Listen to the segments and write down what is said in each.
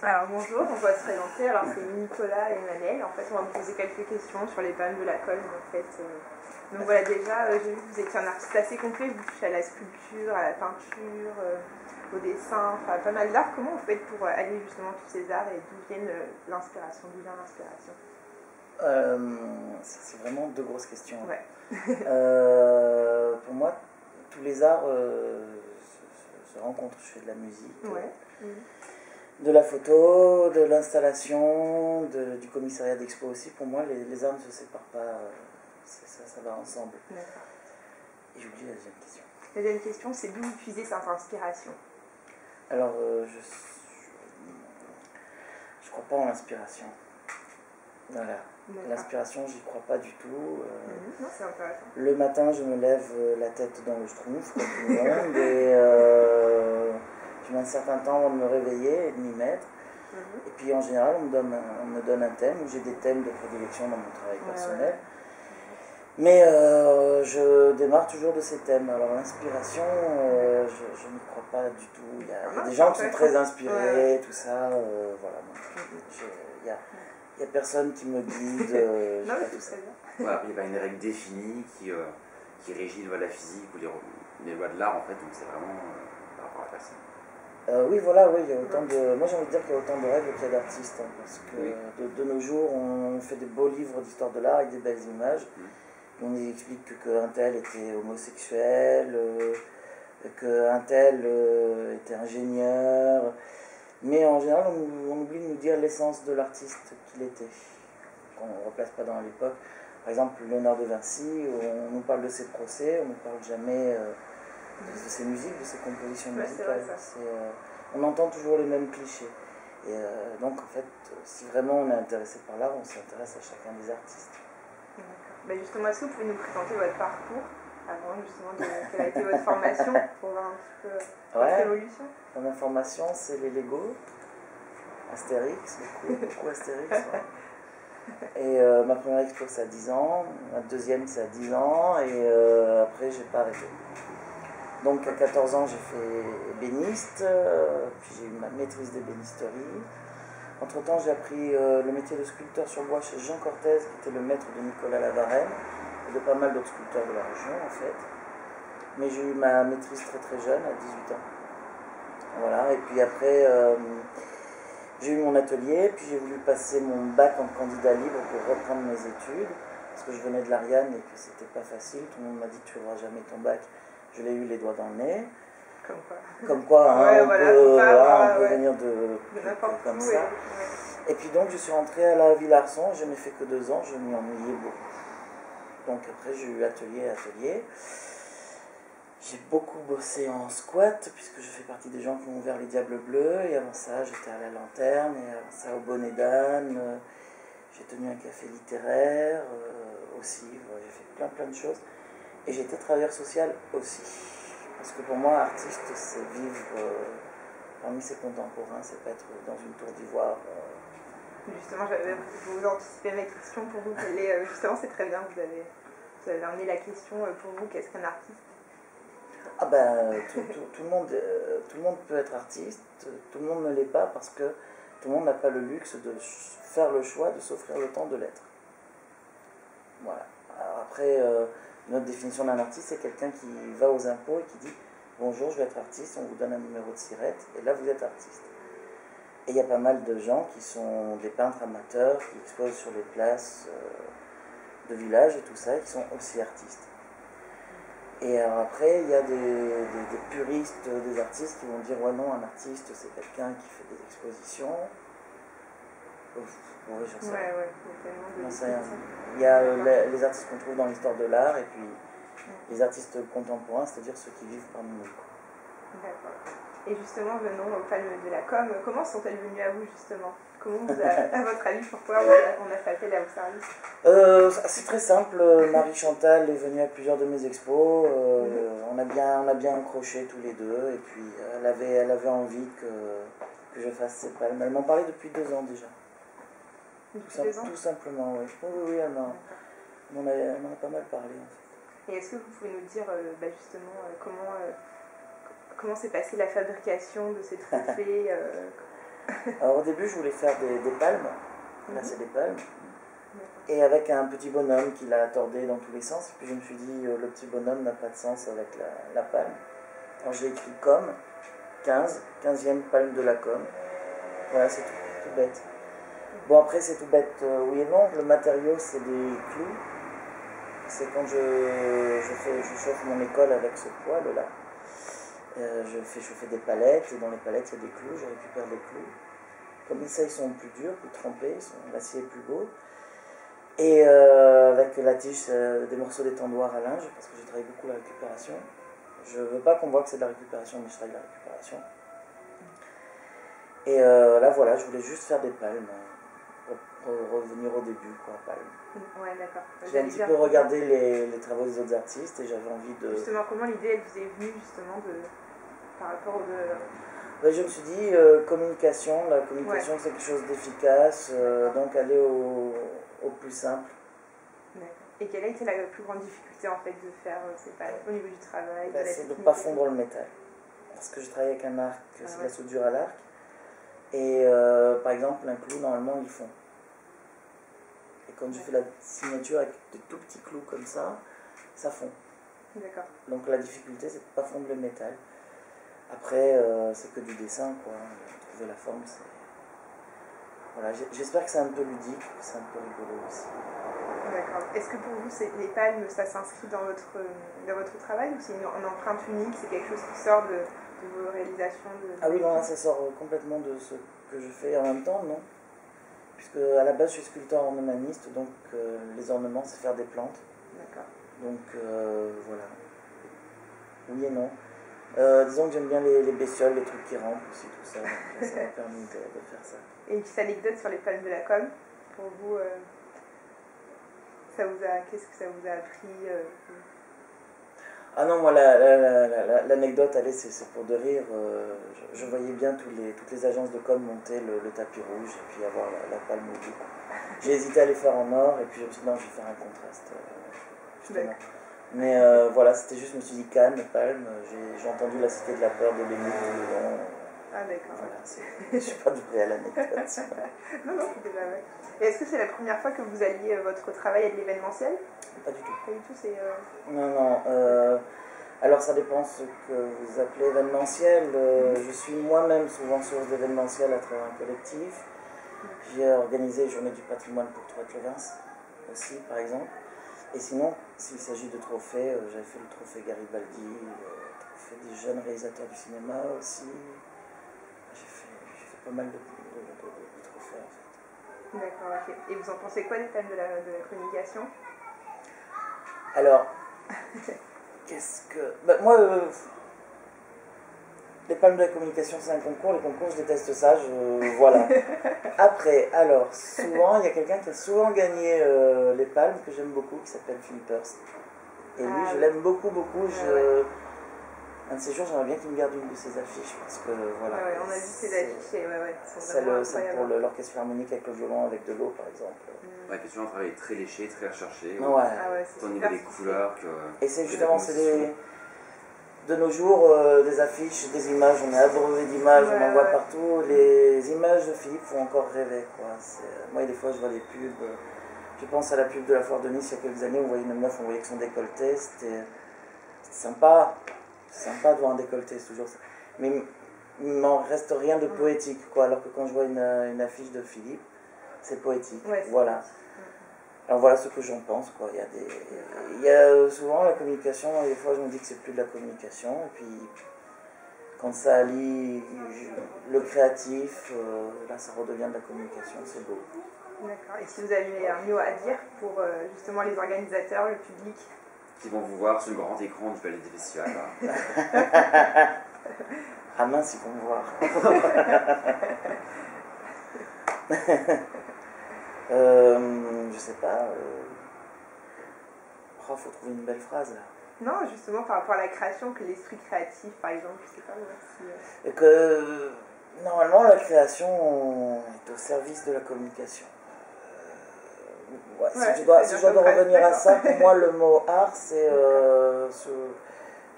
Alors bonjour, on va se présenter. Alors c'est Nicolas et Emmanuel. En fait, on va vous poser quelques questions sur les pannes de la colle. En fait, donc voilà, déjà, j'ai vu que vous étiez un artiste assez complet. Vous touchez à la sculpture, à la peinture, au dessin, enfin pas mal d'art. Comment vous faites pour allier justement tous ces arts et d'où vient l'inspiration? C'est vraiment deux grosses questions. Ouais. Pour moi, tous les arts se rencontrent. Je fais de la musique, Ouais. de la photo, de l'installation, du commissariat d'expo aussi. Pour moi, les arts ne se séparent pas, ça va ensemble. D'accord. Et j'oublie la deuxième question. La deuxième question, c'est d'où vous puisez cette inspiration? Alors, je crois pas en l'inspiration. Voilà. L'inspiration, j'y crois pas du tout. Non, c'est intéressant. Le matin, je me lève la tête dans le schtroumpf, comme tout le monde, et je mets un certain temps avant de me réveiller et de m'y mettre. Et puis en général, on me donne un thème, ou j'ai des thèmes de prédilection dans mon travail personnel. Ouais. Mais je démarre toujours de ces thèmes. Alors l'inspiration, je n'y crois pas du tout. Il y a des gens qui sont très inspirés, tout ça. Voilà. Il n'y a personne qui me guide. Non, mais tout ça bien. Voilà, il n'y a pas une règle définie qui régit les lois de la physique ou les lois de l'art, en fait, donc c'est vraiment par rapport à la personne. Oui, voilà, oui, il y a autant de... Moi j'ai envie de dire qu'il y a autant de règles qu'il y a d'artistes, hein, parce que de nos jours, on fait des beaux livres d'histoire de l'art avec des belles images. On nous explique qu'un tel était homosexuel, qu'un tel était ingénieur. Mais en général, on oublie de nous dire l'essence de l'artiste qu'il était. On ne replace pas dans l'époque. Par exemple, Léonard de Vinci, on nous parle de ses procès, on ne parle jamais de ses musiques, de ses compositions musicales. On entend toujours les mêmes clichés. Et donc, en fait, si vraiment on est intéressé par l'art, on s'intéresse à chacun des artistes. Ben justement, est-ce que vous pouvez nous présenter votre parcours avant justement quelle a été votre formation pour voir un petit peu votre évolution? Ma formation, c'est les Lego, Astérix, beaucoup Astérix. Ouais. Et ma première expo, c'est à 10 ans, ma deuxième, c'est à 10 ans, et après, j'ai pas arrêté. Donc à 14 ans, j'ai fait ébéniste, puis j'ai eu ma maîtrise d'ébénisterie. Entre-temps, j'ai appris le métier de sculpteur sur bois chez Jean Cortez, qui était le maître de Nicolas Lavarenne, et de pas mal d'autres sculpteurs de la région, en fait. Mais j'ai eu ma maîtrise très très jeune, à 18 ans. Voilà, et puis après, j'ai eu mon atelier, puis j'ai voulu passer mon bac en candidat libre pour reprendre mes études, parce que je venais de l'Ariane et que c'était pas facile. Tout le monde m'a dit tu n'auras jamais ton bac. Je l'ai eu les doigts dans le nez. Comme quoi, hein, on peut venir de n'importe comme où. Ça. Et puis donc je suis rentré à la Villarson, je n'ai fait que 2 ans, je m'y ennuyais beaucoup. Donc après j'ai eu atelier. J'ai beaucoup bossé en squat, puisque je fais partie des gens qui ont ouvert les Diables Bleus, et avant ça j'étais à la Lanterne, et avant ça au Bonnet d'Âne, j'ai tenu un café littéraire aussi, j'ai fait plein de choses. Et j'ai été travailleur social aussi. Parce que pour moi, artiste, c'est vivre parmi ses contemporains, c'est pas être dans une tour d'ivoire. Justement, vous anticipez ma question pour vous. Justement, c'est très bien, vous avez amené la question pour vous, qu'est-ce qu'un artiste? Ah ben, tout le monde peut être artiste, tout le monde ne l'est pas parce que tout le monde n'a pas le luxe de faire le choix de s'offrir le temps de l'être. Voilà. Alors après... notre définition d'un artiste, c'est quelqu'un qui va aux impôts et qui dit « Bonjour, je vais être artiste, on vous donne un numéro de sirette, et là vous êtes artiste. » Et il y a pas mal de gens qui sont des peintres amateurs, qui exposent sur les places de village et tout ça, et qui sont aussi artistes. Et alors après, il y a des puristes des artistes qui vont dire « Ouais, non, un artiste, c'est quelqu'un qui fait des expositions. » Oui, j'en sais rien. Il y a les artistes qu'on trouve dans l'histoire de l'art et puis les artistes contemporains, c'est-à-dire ceux qui vivent parmi nous. D'accord. Et justement, venons aux palmes de la com. Comment sont-elles venues à vous, justement? Comment vous à votre avis, pourquoi on a fait appel à vos services? C'est très simple. Marie Chantal est venue à plusieurs de mes expos. On a bien accroché tous les deux. Et puis, elle avait envie que je fasse ces palmes. Elle m'en parlait depuis 2 ans déjà. Tout simplement, oui. Oui, elle m'en a pas mal parlé. En fait. Et est-ce que vous pouvez nous dire justement comment s'est passée la fabrication de ces trophées Alors au début, je voulais faire des palmes. Là, c'est des palmes. Et avec un petit bonhomme qui l'a tordé dans tous les sens. Et puis je me suis dit, le petit bonhomme n'a pas de sens avec la palme. Alors j'ai écrit comme 15e palme de la com. Voilà, c'est tout bête. Bon, après, c'est tout bête, oui et non. Le matériau, c'est des clous. C'est quand je chauffe mon école avec ce poêle-là. Je fais chauffer des palettes, et dans les palettes, il y a des clous. Je récupère des clous. Comme ça, ils sont plus durs, plus trempés. L'acier est plus beau. Et avec la tige, des morceaux d'étendoir à linge, parce que je travaille beaucoup la récupération. Je veux pas qu'on voit que c'est de la récupération, mais je travaille la récupération. Et là, voilà, je voulais juste faire des palmes. Pour revenir au début, quoi, palmes. Ouais, d'accord. J'ai un petit peu regardé les travaux des autres artistes et j'avais envie de... Justement, comment l'idée, elle vous est venue, justement, par rapport au... Je me suis dit, communication, la communication, c'est quelque chose d'efficace, donc aller au plus simple. Et quelle a été la plus grande difficulté, en fait, de faire ces palmes au niveau du travail c'est de ne pas fondre le métal. Parce que je travaille avec un arc, c'est de la soudure à l'arc. Et par exemple, un clou, normalement, il fond. Et quand je fais la signature avec de tout petits clous comme ça fond. D'accord. Donc la difficulté, c'est de ne pas fondre le métal. Après, c'est que du dessin, quoi. Trouver la forme, c'est... Voilà, j'espère que c'est un peu ludique, que c'est un peu rigolo aussi. D'accord. Est-ce que pour vous, les palmes, ça s'inscrit dans votre travail ou c'est une empreinte unique, c'est quelque chose qui sort de vos réalisations Ah oui, non, là, ça sort complètement de ce que je fais en même temps, non. Puisque à la base, je suis sculpteur ornemaniste, donc les ornements, c'est faire des plantes. D'accord. Donc, voilà. Oui et non. Disons que j'aime bien les bestioles, les trucs qui rampent aussi, tout ça. Donc, ça m'a permis de faire ça. Et une petite anecdote sur les palmes de la com, pour vous, qu'est-ce que ça vous a appris Ah non, moi, l'anecdote, allez, c'est pour de rire. Je voyais bien toutes les agences de com monter le tapis rouge et puis avoir la palme au bout. J'ai hésité à les faire en or et puis je me suis dit non, je vais faire un contraste. Justement. Mais voilà, c'était juste, je me suis dit calme, palme. J'ai entendu la cité de la peur de l'émile tout le long. Ah d'accord. Voilà, je ne suis pas doué à l'anecdote. Non, c'était pas vrai. Et est-ce que c'est la première fois que vous alliez votre travail à de l'événementiel? Pas du tout. Pas du tout, c'est... Non. Alors ça dépend ce que vous appelez événementiel. Je suis moi-même souvent source d'événementiel à travers un collectif. J'ai organisé Journée du patrimoine pour Troyes-Levens aussi, par exemple. Et sinon, s'il s'agit de trophées, j'avais fait le trophée Garibaldi, le trophée des jeunes réalisateurs du cinéma aussi. J'ai fait pas mal de trophées en fait. D'accord, ok. Et vous en pensez quoi des palmes de la communication? Alors, qu'est-ce que... moi, les palmes de la communication, c'est un concours. Les concours, je déteste ça. Voilà. Après, alors, souvent, il y a quelqu'un qui a souvent gagné les palmes, que j'aime beaucoup, qui s'appelle Philippe Hearst. Et lui, je l'aime beaucoup. Un de ces jours, j'aimerais bien qu'il me garde une de ses affiches, parce que, voilà. Ouais, on a vu ses affiches, Celle pour l'orchestre philharmonique avec le violon, avec de l'eau, par exemple. Ouais, puis souvent, un travail très léché, très recherché. Ouais. Tant au niveau des couleurs que... Et c'est justement, de nos jours, des affiches, des images, on est abreuvé d'images, on en voit partout. Les images de Philippe font encore rêver, quoi. Moi, des fois, je vois des pubs. Je pense à la pub de la Foire de Nice il y a quelques années, on voyait une meuf, on voyait que son décolleté, c'était sympa. C'est sympa de voir un décolleté, c'est toujours ça. Mais il m'en reste rien de poétique, quoi. Alors que quand je vois une affiche de Philippe, c'est poétique. Voilà. Alors voilà ce que j'en pense, quoi. Il y a souvent la communication, et des fois je me dis que c'est plus de la communication, et puis quand ça allie le créatif, là ça redevient de la communication, c'est beau. D'accord. Et si vous avez un mot à dire pour justement les organisateurs, le public qui vont vous voir sur le grand écran du Palais des Festivals. Ah mince, ils vont me voir. Je sais pas. Oh, faut trouver une belle phrase là. Non, justement par rapport à la création, que l'esprit créatif, par exemple, je sais pas si... Et que normalement la création est au service de la communication. Si je dois revenir à ça, pour moi le mot art, c'est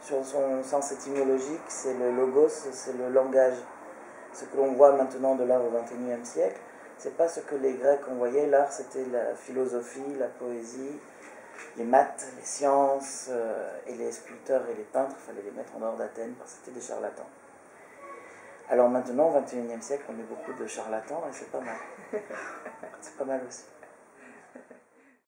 sur son sens étymologique, c'est le logos, c'est le langage. ce que l'on voit maintenant de l'art au XXIe siècle, c'est pas ce que les Grecs ont voyé. L'art, c'était la philosophie, la poésie, les maths, les sciences, et les sculpteurs et les peintres, il fallait les mettre en dehors d'Athènes parce que c'était des charlatans. Alors maintenant, au XXIe siècle, on met beaucoup de charlatans et c'est pas mal. C'est pas mal aussi.